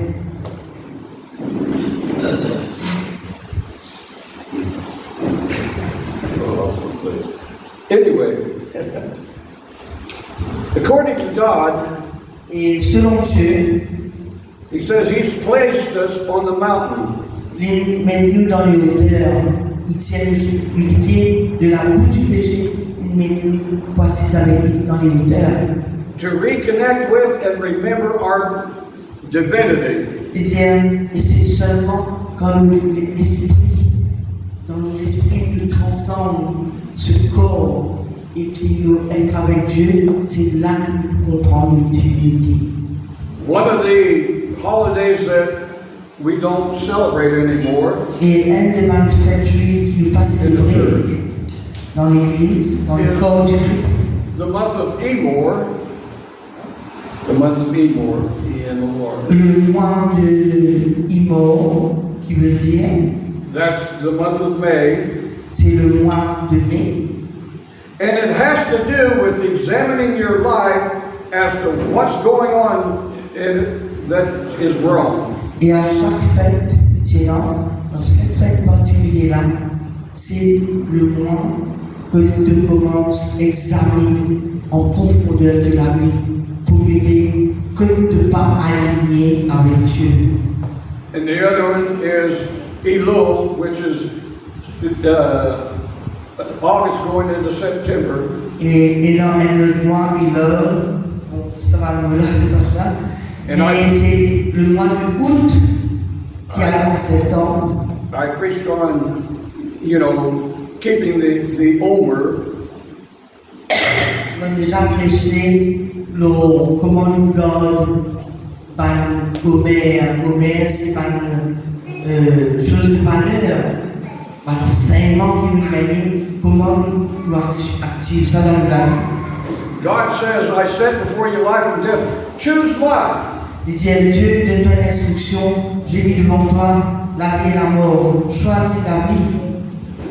Anyway, according to God, Et selon Dieu, He says He's placed us on the mountain il met nous dans les hauteurs, il tient le pied de la boue du péché, il met nous passer avec lui dans les hauteurs. to reconnect with and remember our divinity. Et c'est seulement quand dans l'esprit nous transcende ce corps et qui nous est avec Dieu, c'est là que nous comprenons notre divinité. One of the holidays that we don't celebrate anymore Et un des fêtes juives qui n'est pas in the célébré church, dans l'Église, dans le corps du Christ, the month of Emor, the month of Emor, E-M-O-R, le mois de Imor, qui veut dire, that's the month of May, c'est le mois de mai. and it has to do with examining your life as to what's going on in it that is wrong. Et à chaque fête chrétienne, dans cette fête particulière-là, c'est le mois que tu commences à examiner en profondeur de la vie pour aider que de ne pas aligner avec Dieu. And the other one is Elul, which is August going into September. Et dans le mois, ça va me là, Et mais c'est le mois de août qui est en septembre. I preached on, keeping the Omer, On a déjà prêché comment nous gardons Omer, c'est pas une chose de valeur. L'enseignement qui nous gagne, comment nous activons ça dans la vie. God says, I set before you life and death. Choose life. Il dit, Dieu donne toi l'instruction, j'ai mis devant toi la vie et la mort. Choisis la vie.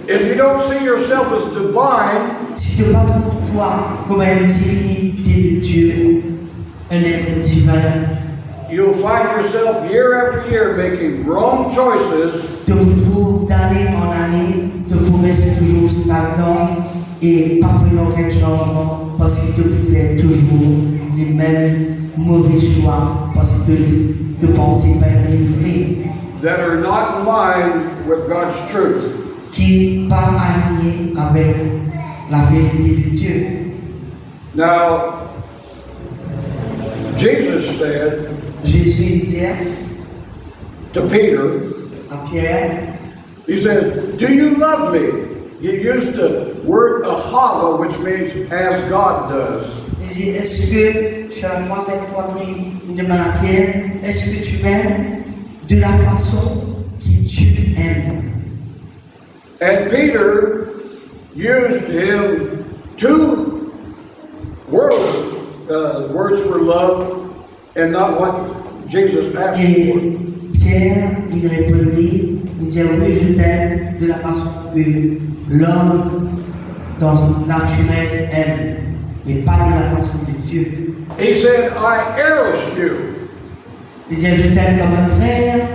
If you don't see yourself as divine, Si tu ne pas pour toi comme une divinité de Dieu, un être divin, you'll find yourself year after year making wrong choices tu te retrouves d'année en année, tu progresses toujours stagnant et pas prenant aucun changement parce que tu peux faire toujours les mêmes mauvais choix parce que tu pensais pas renouvelé, that are not in line with God's truth. qui pas aligné avec la vérité de Dieu. Now, Jesus said Jésus disait to Peter, à Pierre, he said, do you love me? He used the word ahava, which means as God does. il dit, est-ce que, je suis la troisième fois qu'il demande à Pierre, est-ce que tu m'aimes de la façon que Dieu aime? And Peter used him two words for love and not what Jesus asked for. Et Pierre, il répondit, il dit, oui, je t'aime de la façon que l'homme dans le naturel aime, mais pas de la façon de Dieu. He said, I eros you. Il dit, je t'aime comme un frère,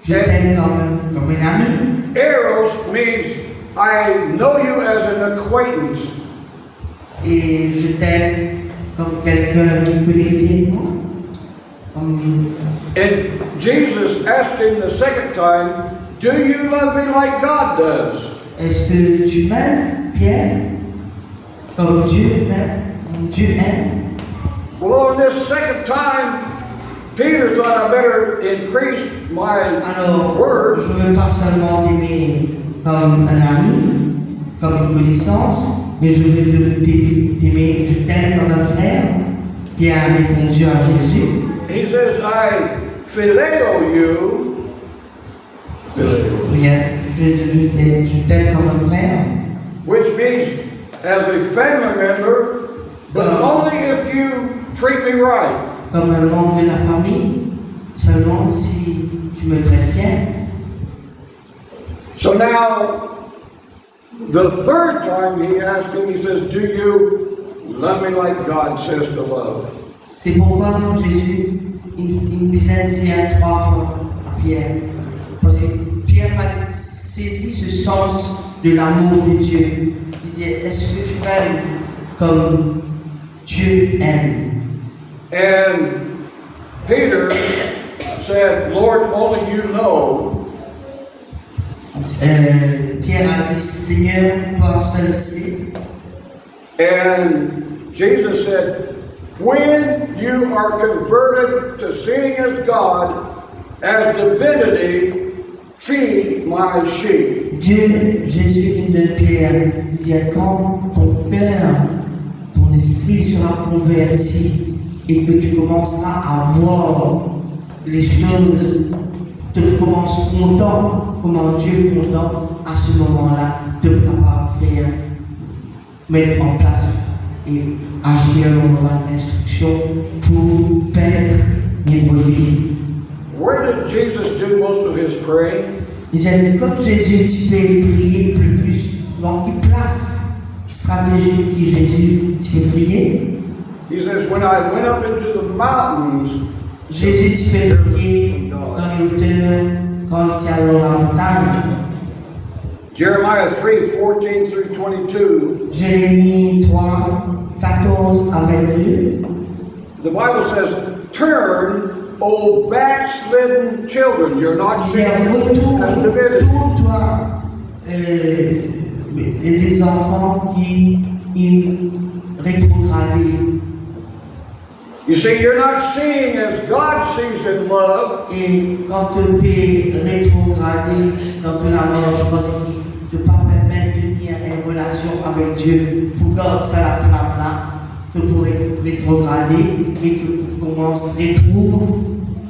je t'aime comme un ami. Eros means I know you as an acquaintance. Et je t'aime comme quelqu'un qui connaît moi. And Jesus asked him the second time, do you love me like God does? Est-ce que tu m'aimes, Pierre, comme Dieu aime? Well, on this second time, Peter thought I better increase my Alors, words. je ne veux pas seulement t'aimer comme un ami, comme une connaissance, mais je veux t'aimer, je t'aime comme un frère. Pierre a répondu à Jésus. He says, I phileo you. Rien, je t'aime comme un frère, Which means as a family member, but only if you treat me right. comme un membre de la famille, seulement si tu me traites bien. So now, the third time he asked him, he says, do you love me like God says to love? C'est pourquoi Jésus, il disait trois fois à Pierre. Parce que Pierre a saisi ce sens de l'amour de Dieu. Il disait, est-ce que tu m'aimes comme Dieu aime? And Peter said, Lord, only you know. Pierre a dit, Seigneur, toi seul sais. And Jesus said, when you are converted to seeing as God, as divinity, feed my sheep. Dieu, Jésus dit de Pierre, il dit, quand ton cœur, ton esprit sera converti et que tu commenceras à voir les choses, tu commences content, comment Dieu est content, à ce moment-là, de pouvoir faire, mettre en place et agir dans l'instruction pour paître les brebis. Where did Jesus do most of his praying? Il disait, comme Jésus, tu peux prier plus. Donc, il place stratégie que Jésus, tu peux prier. He says, when I went up into the mountains, Jésus, tu peux prier dans les hauteurs, quand il y a dans la montagne. Jeremiah 3:14 through 22, Jérémie 3, 14 à 22. the Bible says, turn, O backslidden children, you're not Il seeing dit, as divinity. retourne-toi, les enfants qui rétrogradés. You see, you're not seeing as God sees in love. Et quand tu es rétrogradé dans la marche, parce que de ne pas maintenir une relation avec Dieu, pour garder ça la flamme là, tu pourrais rétrograder et que tu commences à retrouver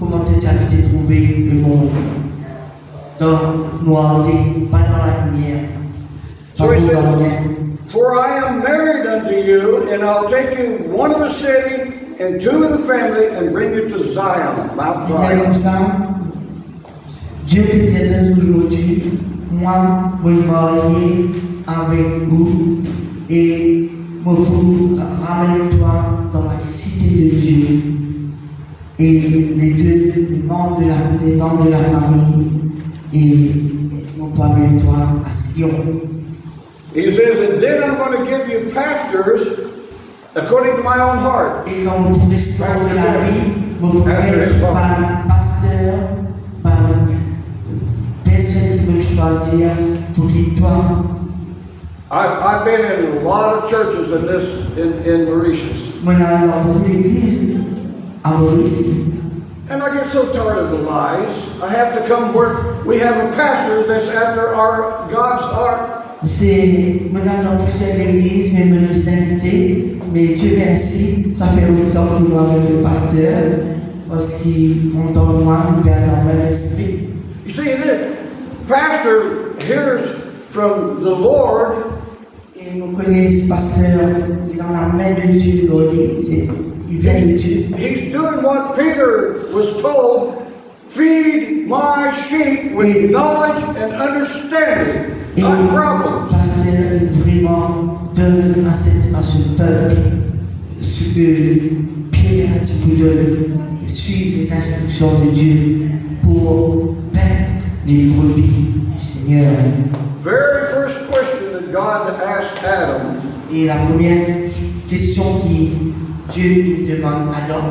comment tu as trouvé le monde. Dans la noirté, pas dans la lumière. Pas So he dans la says, lumière. for I am married unto you, and I'll take you one of the city and two of the family, and bring you to Zion, Mount Il disait comme Zion. ça, Dieu te disait aujourd'hui, moi, je vais marier avec vous et je vous ramène-toi dans la cité de Dieu. Et les membres de la famille, et je ramène-toi à Sion. He says, and then I'm going to give you pastors according to my own heart. Et quand vous pourrez sortir de la vie, vous pourrez être par pasteur, par personne qui veut choisir pour guide-toi. I've been in a lot of churches in Mauritius, Moi, dans beaucoup d'églises à Maurice, and I get so tired of the lies. I have to come where we have a pastor that's after God's heart. c'est maintenant dans plusieurs églises, même de sainteté, mais Dieu merci, ça fait longtemps que moi avec le pasteur, parce qu'il entend moi, il garde dans mon esprit. You see, the pastor hears from the Lord, Et nous connaissons ce pasteur, il est dans la main de Dieu, il vient de Dieu. he's doing what Peter was told, feed my sheep with knowledge and understanding, Et not le problems. pasteur vraiment donne à ce peuple ce que Pierre a dit pour de suivre les instructions de Dieu pour paître les brebis du Seigneur. Very first question that God asked Adam, Et la première question qui Dieu il demande à Adam,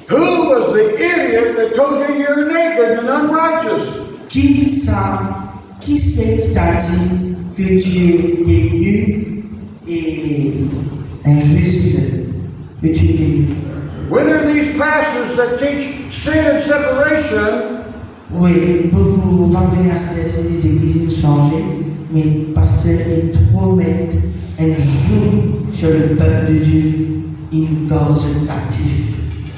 who was the idiot that told you you're naked and unrighteous? Qui c'est qui t'a dit que tu es venu et injuste que tu es venu? When there are these pastors that teach sin and separation, Oui, beaucoup vont venir à ces églises changées, mais parce qu'ils trop mettent un joug sur le peuple de Dieu, une cause active.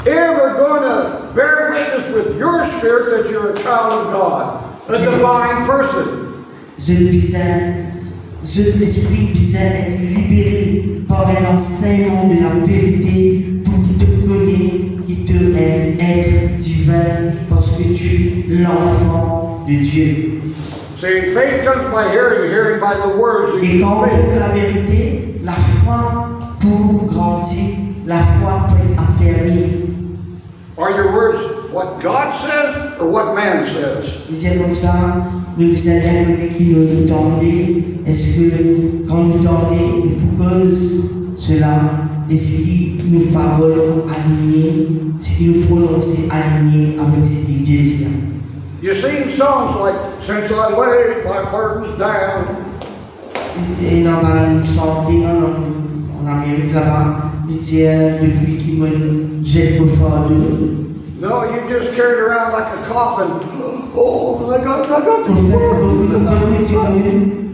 if we're going to bear witness with your spirit that you're a child of God, a divine person. L'esprit bizarre est libéré par un enseignement de la vérité pour qu'il te connaisse, qu'il te aime, être divin, parce que tu es l'enfant de Dieu. See, faith comes by hearing, hearing by the words that Et you quand on speak. donne la vérité, la foi pour grandir, la foi peut être affermie. Are your words what God says or what man says? Disait comme ça, nous vous allez qui nous tendez, est-ce que quand nous tendez, nous cause cela, est-ce que nos paroles alignées, ce que nous prononçons alignées avec ce que Dieu dit? You sing songs like, since I laid my burdens down, Et dans ma chanté en Amérique là-bas, il disait depuis qu'il me jette au fardeau. no, you just carried around like a coffin. Oh, I got En fait,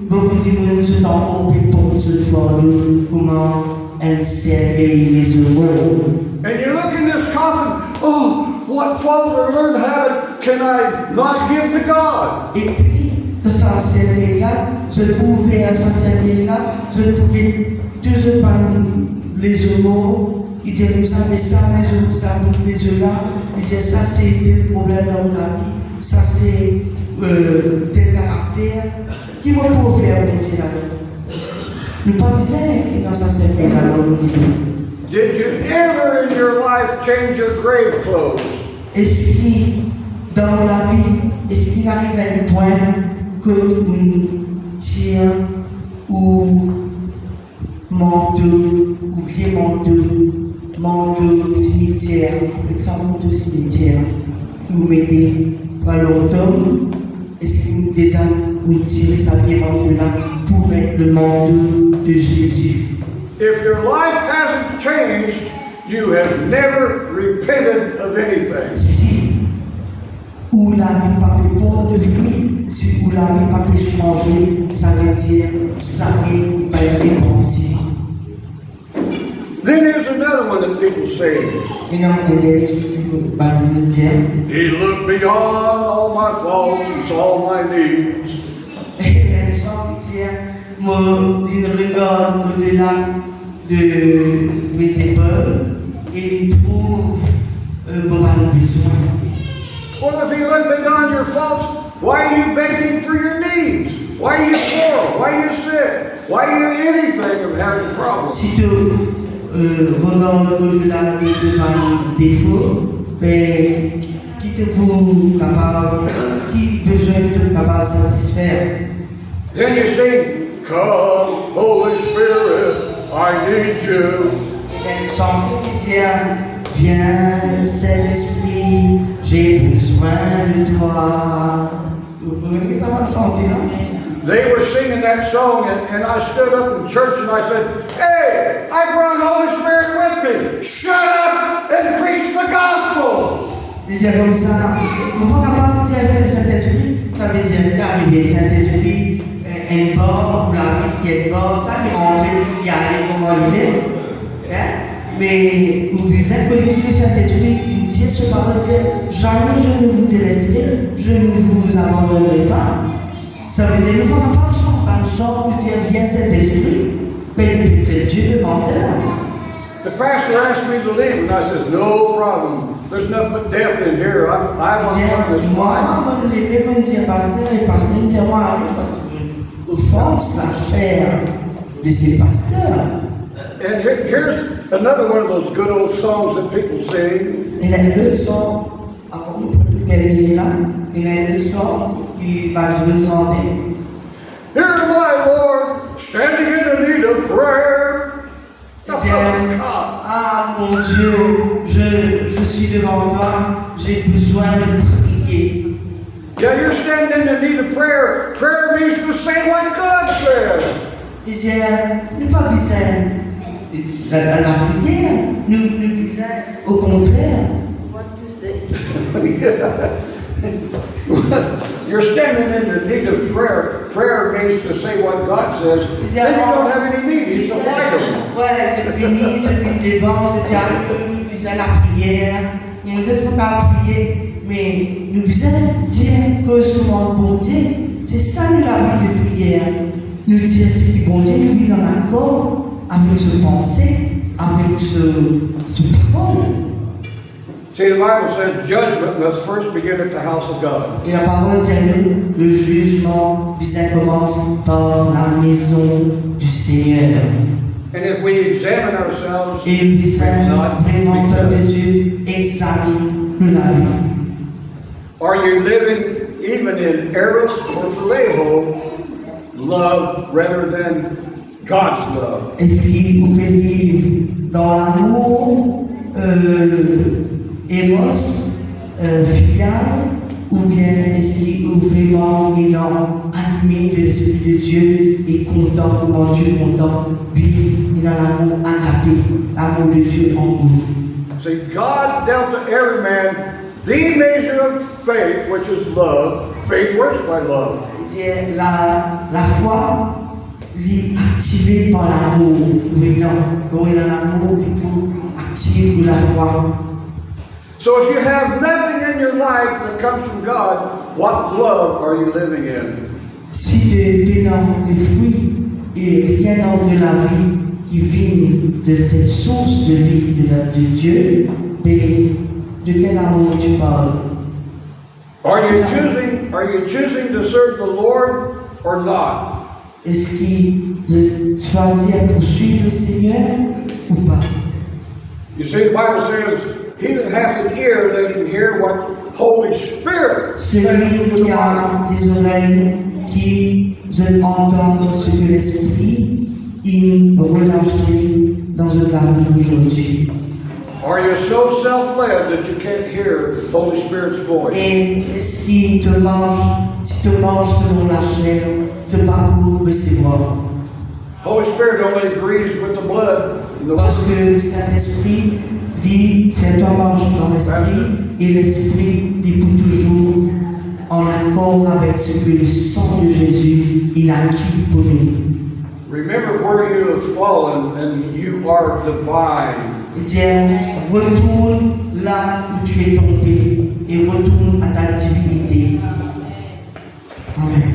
beaucoup de monde se t'envoient pour ce fardeau, comment elle servait les heureux. And you look in this coffin, oh, what fault or learned habit can I not give to God? Et puis, de ça là, je pouvais à ça là, je pouvais toujours parler les homos, ils disaient comme ça, mais ça, les là, ils disaient ça, c'est tel problème dans la vie, ça, c'est tel caractère. Qui m'a pour faire, on dit là? Nous pas besoin dans ça là, dans le milieu. Did you ever in your life change your grave clothes? Est-ce qu'il, dans la vie, est-ce qu'il arrive à un point que nous tire ou manteau, ou vieux manteau cimetière, avec ça manteau cimetière, que vous mettez pour l'automne, est-ce que vous déjà vous tirez ça vieux manteau là pour mettre le manteau de Jésus? If your life hasn't changed, you have never repented of anything. Si ou l'avez pas pu peur de lui, si vous l'avez pas pu changer, ça veut dire ça n'est pas repenti. Then there's another one that people say, Et non, des choses que vous pas de dire. He looked beyond all my faults and saw my needs. Et une chanson qui dit, moi, il regarde au-delà de mes épreuves et il trouve mon besoin. Well, if he looked beyond your faults, why are you begging for your needs? Why are you poor? Why are you sick? Why are you anything of having problems? Si tu regardes au-delà de mes défauts, mais qui te vous capable, qui besoin de capable de satisfaire? Then you sing, Come, Holy Spirit, I need you. Et une chanson qui dit, viens Saint-Esprit, j'ai besoin de toi. Vous pouvez savoir chanter là? They were singing that song, and I stood up in church and I said, Hey, I brought Holy Spirit with me. Shut up and preach the gospel. Dire comme ça, il ne faut pas capable de dire le Saint-Esprit, ça veut dire qu'arriver Saint-Esprit, un bord, ou la vie qui est bord, ça, il rentre, il y allait comment il est. Mais vous disait que le Saint-Esprit, il dit ce parole, il dit, jamais je ne vous délaisserai, je ne vous abandonnerai pas. Ça veut dire, nous ne pouvons pas chanter un chant pour dire bien Saint-Esprit, mais peut-être Dieu le menteur. The pastor asked me to leave, and I said, No problem. There's nothing but death in here. I want to learn this Moi, life. je ne vais pas dire pasteur, et pasteur me dit moi, parce que force la chair de ces pasteurs. And here's another one of those good old songs that people sing. Et la leçon, avant de terminer là, il y a une leçon qui va se chanter. Here, my Lord, standing in the need of prayer. Il dit, ah mon Dieu, je suis devant toi, j'ai besoin de prier. Yeah, you're standing in the need of prayer. Prayer means to say what God says. Il disait, nous pas besoin de la prière, nous besoin au contraire. What you say? You're standing in the need of prayer. Prayer means to say what God says. Then you don't have any need. It's a vital. Voilà, je bénis, je vis devant, je dis à Dieu, nous besoin de la prière. Nous ne sommes pas prier, mais nous besoin dire que ce moment bon Dieu, c'est ça nous la vie de prière. Nous dire ce qui bon Dieu nous vit dans l'accord avec ce pensée, avec ce parole. See, the Bible says judgment must first begin at the house of God. Et la parole dit le jugement commence par la maison du Seigneur. And if we examine ourselves, Et we besoin will not vraiment be peuple de judged. Dieu examine la vie. Are you living even in eros or phileo love rather than God's love? Est-ce que vous pouvez vivre dans l'amour éros, filial, ou bien est-ce que vous vraiment étant animé de l'Esprit de Dieu et content, comment Dieu est content, vivre dans l'amour agapé, l'amour de Dieu en vous? See, God dealt to every man the measure of faith, which is love. Faith works by love. C'est la foi est activée par l'amour. Oui, non, dans l'amour, il faut activer la foi. So if you have nothing in your life that comes from God, what love are you living in? Si tu es dans les fruits et rien d'autre de la vie qui vient de cette source de vie de Dieu, mais de quel amour tu parles? Are you choosing to serve the Lord or not? Est-ce qu'il de choisir pour suivre le Seigneur ou pas? You see, the Bible says, he that hath an ear, let him hear what Holy Spirit says to Celui the qui a body. des oreilles qui veut entendre ce que l'Esprit il relâché dans un garde aujourd'hui. Are you so self-led that you can't hear the Holy Spirit's voice? Et si tu manges selon la chair, tu ne peux pas recevoir. Holy Spirit only agrees with the blood and the Parce que le Saint-Esprit dit, fais-toi marche dans l'Esprit, et l'Esprit dit pour toujours en accord avec ce que le sang de Jésus il a acquis pour nous. Remember where you have fallen and you are divine. Il dit, retourne là où tu es tombé et retourne à ta divinité. Amen.